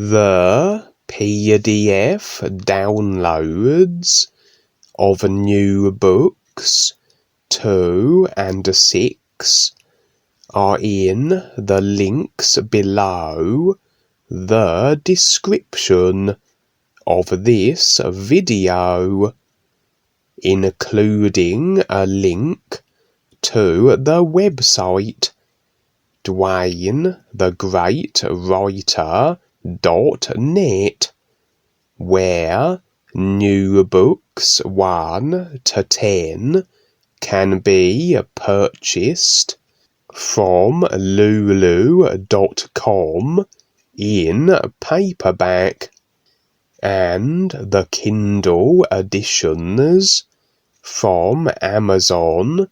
The PDF downloads of new books 2 and 6 are in the links below the description of this video, including a link to the website DuaneTheGreatWriter.net, where new books 1 to 10 can be purchased from lulu.com in paperback, and the Kindle editions from Amazon.co.uk.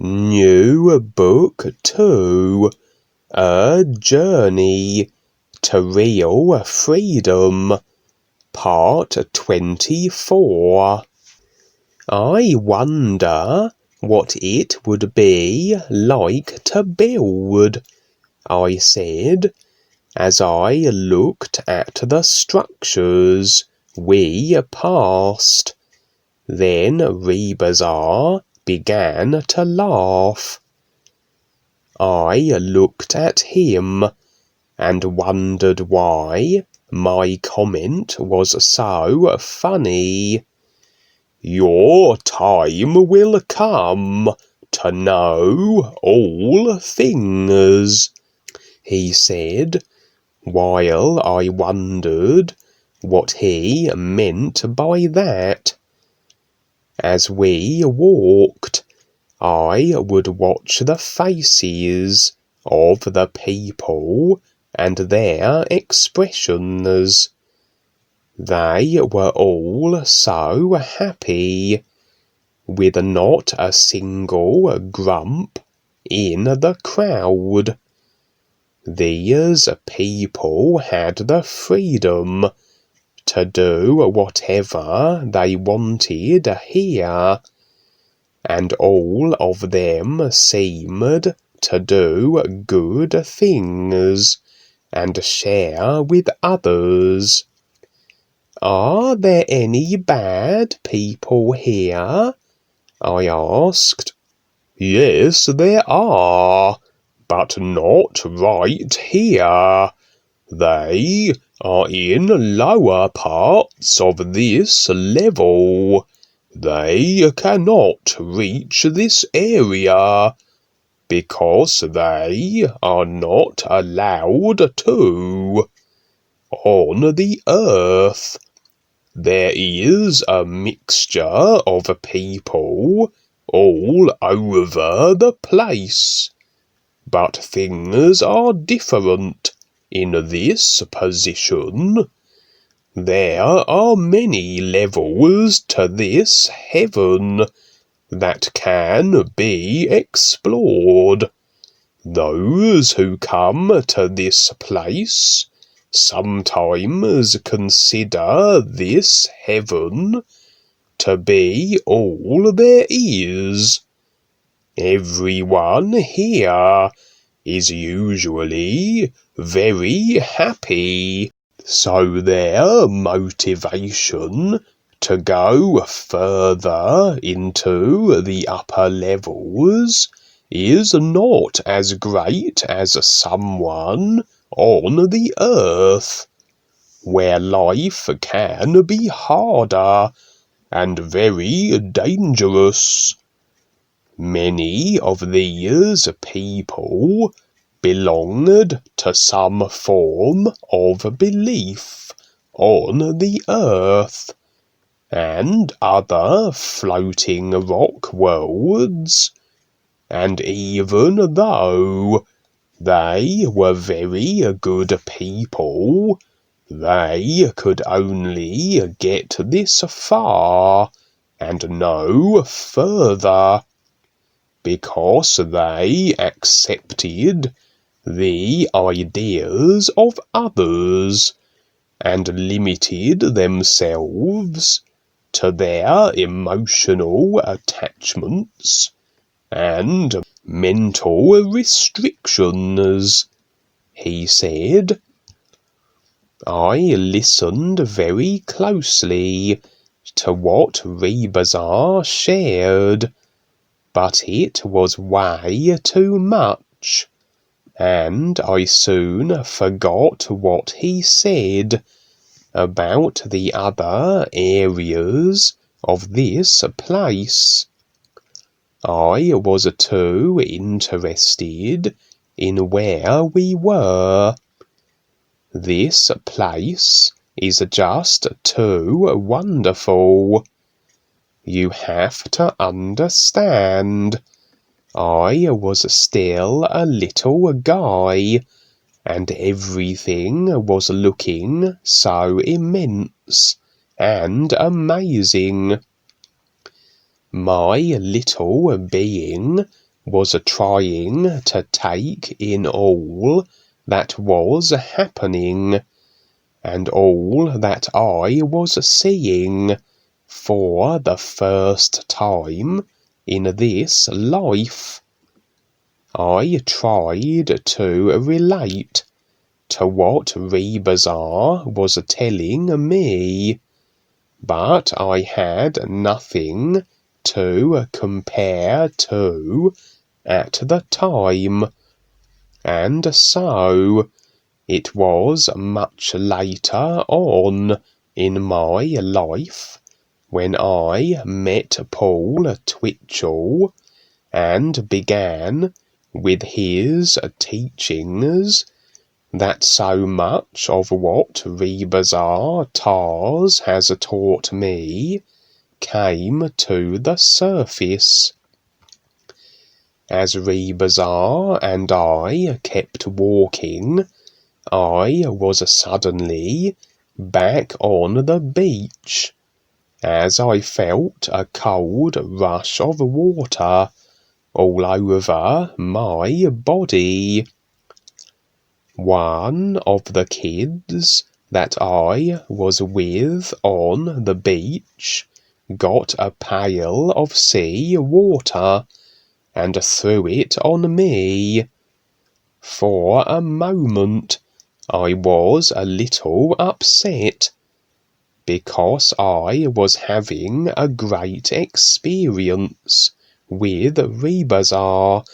New Book 2, A Journey to Real Freedom, Part 24. I wonder what it would be like to build, I said, as I looked at the structures we passed. Then ReBiSar began to laugh. I looked at him and wondered why my comment was so funny. Your time will come to know all things, he said, while I wondered what he meant by that. As we walked, I would watch the faces of the people and their expressions. They were all so happy, with not a single grump in the crowd. These people had the freedom to do whatever they wanted here, and all of them seemed to do good things and share with others. Are there any bad people here? I asked. Yes, there are, but not right here. They are in lower parts of this level. They cannot reach this area because they are not allowed to. On the earth, there is a mixture of people all over the place, but things are different in this position. There are many levels to this heaven that can be explored. Those who come to this place sometimes consider this heaven to be all there is. Everyone here is usually very happy, so their motivation to go further into the upper levels is not as great as someone on the earth, where life can be harder and very dangerous. Many of these people belonged to some form of belief on the earth, and other floating rock worlds, and even though they were very good people, they could only get this far and no further, because they accepted the ideas of others and limited themselves to their emotional attachments and mental restrictions, he said. I listened very closely to what ReBiSar shared, but it was way too much, and I soon forgot what he said about the other areas of this place. I was too interested in where we were. This place is just too wonderful. You have to understand, I was still a little guy, and everything was looking so immense and amazing. My little being was trying to take in all that was happening, and all that I was seeing for the first time in this life. I tried to relate to what ReBiSar was telling me, but I had nothing to compare to at the time, and so it was much later on in my life when I met Paul Twitchell and began with his teachings that so much of what ReBiSar TARS has taught me came to the surface. As ReBiSar and I kept walking, I was suddenly back on the beach, as I felt a cold rush of water all over my body. One of the kids that I was with on the beach got a pail of sea water and threw it on me. For a moment I was a little upset, because I was having a great experience with ReBiSar,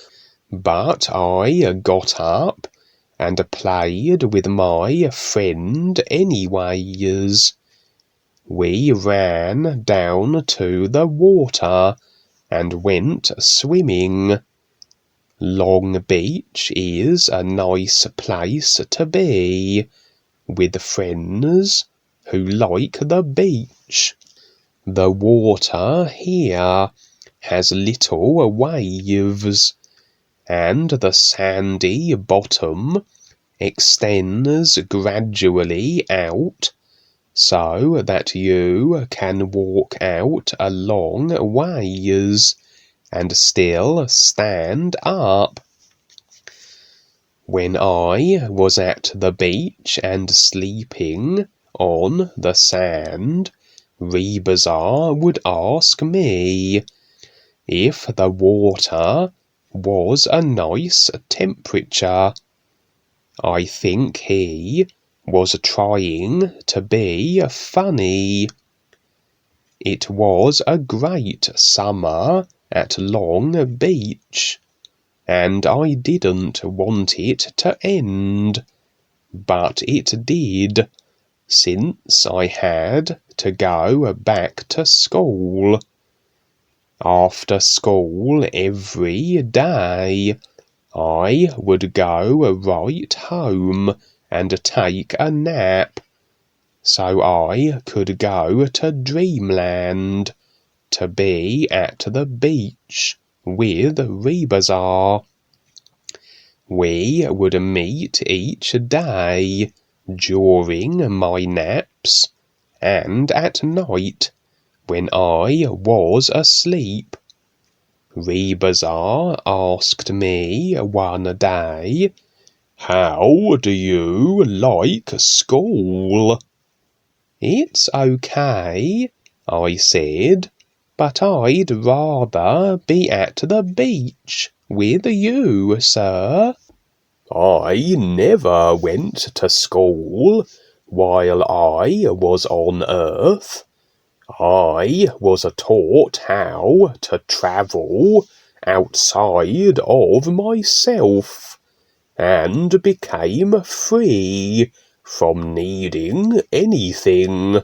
but I got up and played with my friend anyways. We ran down to the water and went swimming. Long Beach is a nice place to be, with friends who like the beach. The water here has little waves, and the sandy bottom extends gradually out so that you can walk out a long ways and still stand up. When I was at the beach and sleeping on the sand, ReBiSar would ask me if the water was a nice temperature. I think he was trying to be funny. It was a great summer at Long Beach, and I didn't want it to end, but it did, since I had to go back to school. After school every day, I would go right home and take a nap, so I could go to Dreamland to be at the beach with ReBiSar. We would meet each day during my naps and at night when I was asleep. ReBiSar asked me one day, "How do you like school?" "It's okay," I said, "but I'd rather be at the beach with you, sir. I never went to school while I was on Earth. I was taught how to travel outside of myself and became free from needing anything.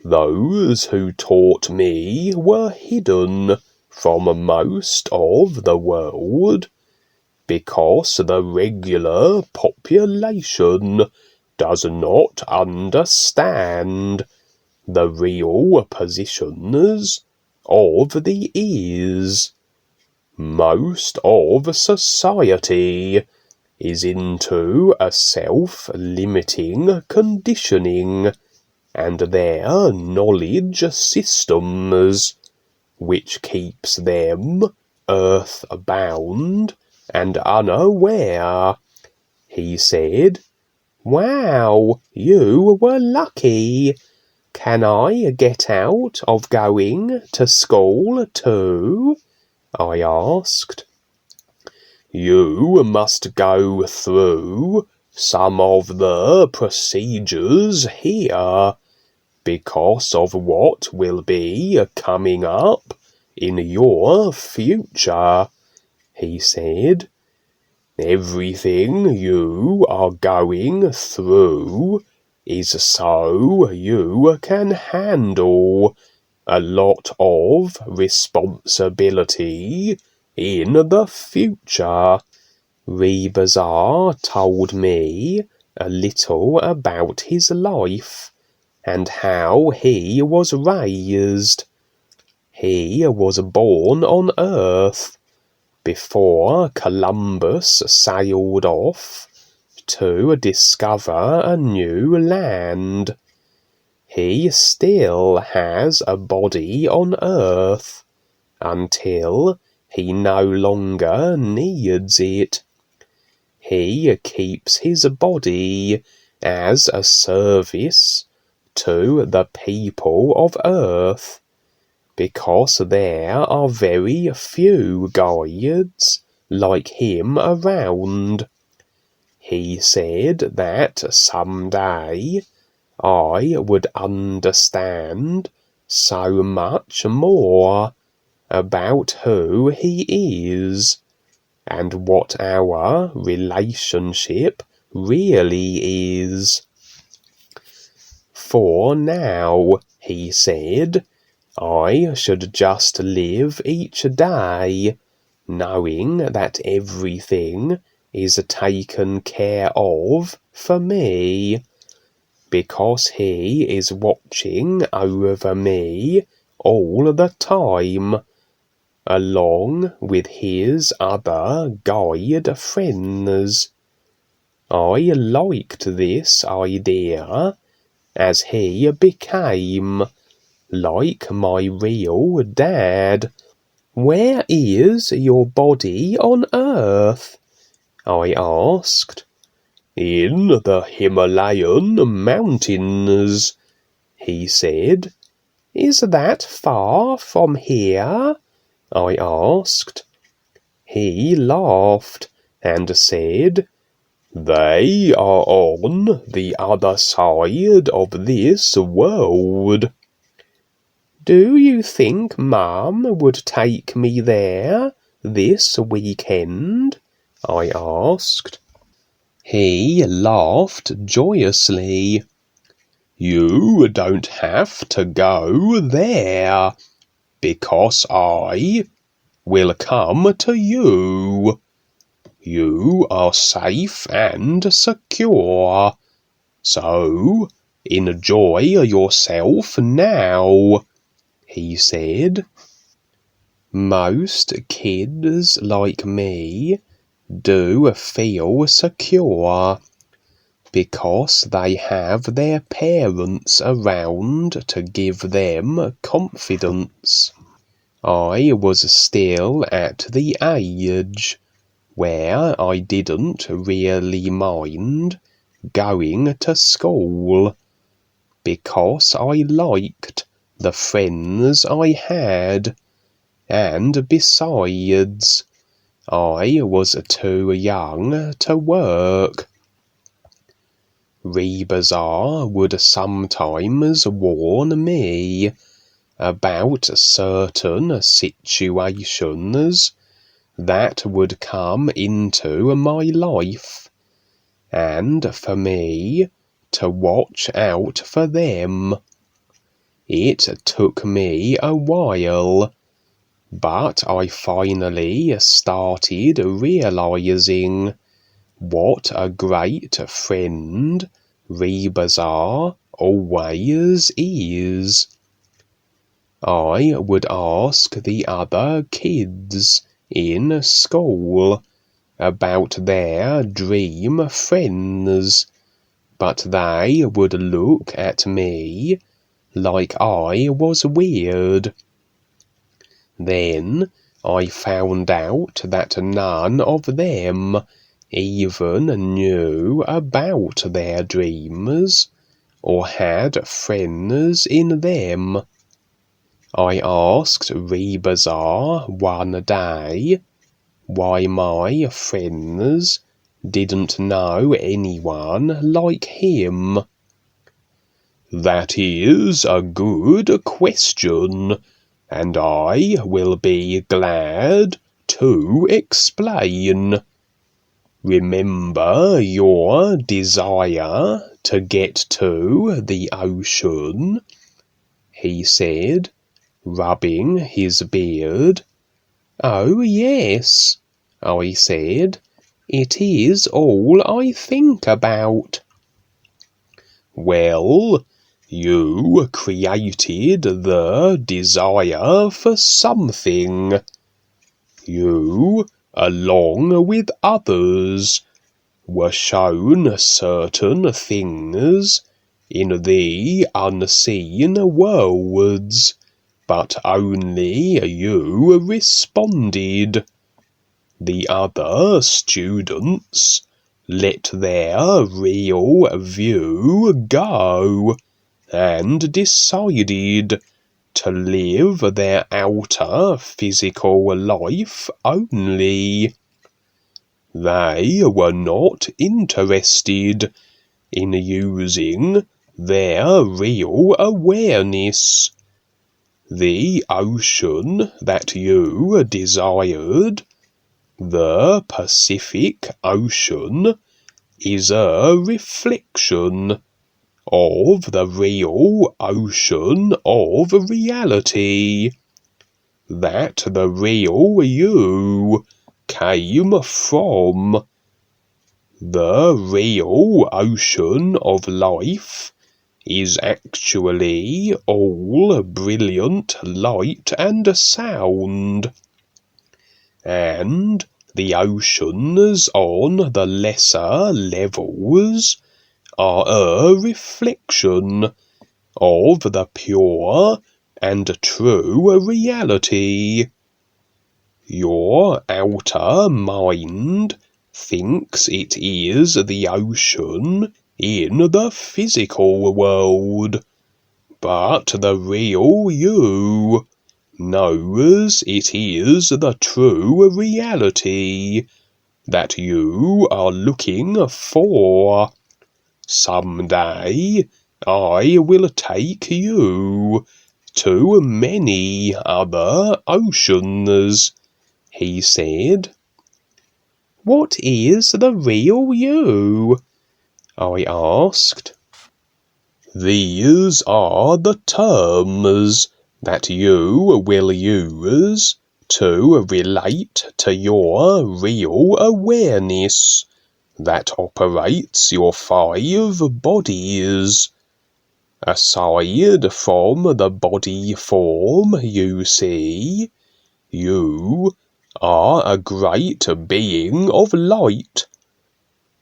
Those who taught me were hidden from most of the world, because the regular population does not understand the real positions of the is. Most of society is into a self-limiting conditioning and their knowledge systems, which keeps them earth-bound and unaware. He said, "Wow, you were lucky. Can I get out of going to school too?" I asked. "You must go through some of the procedures here, because of what will be coming up in your future," he said. "Everything you are going through is so you can handle a lot of responsibility in the future." ReBiSar told me a little about his life and how he was raised. He was born on Earth before Columbus sailed off to discover a new land. He still has a body on Earth until he no longer needs it. He keeps his body as a service to the people of Earth, because there are very few guides like him around. He said that someday I would understand so much more about who he is and what our relationship really is. "For now," he said, "I should just live each day, knowing that everything is taken care of for me, because he is watching over me all the time, along with his other guide friends." I liked this idea, as he became like my real dad. "Where is your body on Earth?" I asked. "In the Himalayan mountains," he said. "Is that far from here?" I asked. He laughed and said, "They are on the other side of this world." "Do you think Mum would take me there this weekend?" I asked. He laughed joyously. "You don't have to go there, because I will come to you. You are safe and secure, so enjoy yourself now," he said. Most kids like me do feel secure, because they have their parents around to give them confidence. I was still at the age where I didn't really mind going to school, because I liked the friends I had, and besides, I was too young to work. ReBISAR would sometimes warn me about certain situations that would come into my life, and for me to watch out for them. It took me a while, but I finally started realizing what a great friend ReBISAR always is. I would ask the other kids in school about their dream friends, but they would look at me like I was weird. Then I found out that none of them even knew about their dreams or had friends in them. I asked ReBISAR one day why my friends didn't know anyone like him. "That is a good question, and I will be glad to explain. Remember your desire to get to the ocean?" he said, rubbing his beard. "Oh, yes," I said. "It is all I think about." "Well, you created the desire for something. You, along with others, were shown certain things in the unseen worlds, but only you responded. The other students let their real view go and decided to live their outer physical life only. They were not interested in using their real awareness. The ocean that you desired, the Pacific Ocean, is a reflection of the real ocean of reality that the real you came from. The real ocean of life is actually all brilliant light and sound, and the oceans on the lesser levels are a reflection of the pure and true reality. Your outer mind thinks it is the ocean in the physical world, but the real you knows it is the true reality that you are looking for. Someday I will take you to many other oceans," he said. "What is the real you?" I asked. "These are the terms that you will use to relate to your real awareness that operates your 5 bodies. Aside from the body form you see, you are a great being of light.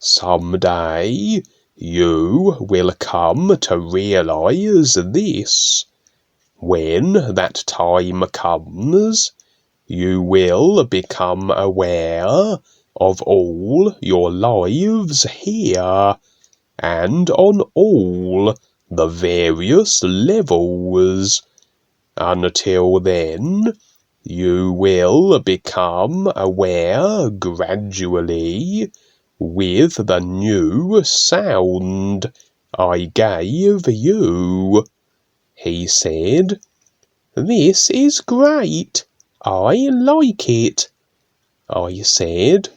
Someday you will come to realize this. When that time comes, you will become aware of all your lives here, and on all the various levels. Until then, You will become aware gradually with the new sound I gave you," he said. "This is great. I like it," I said.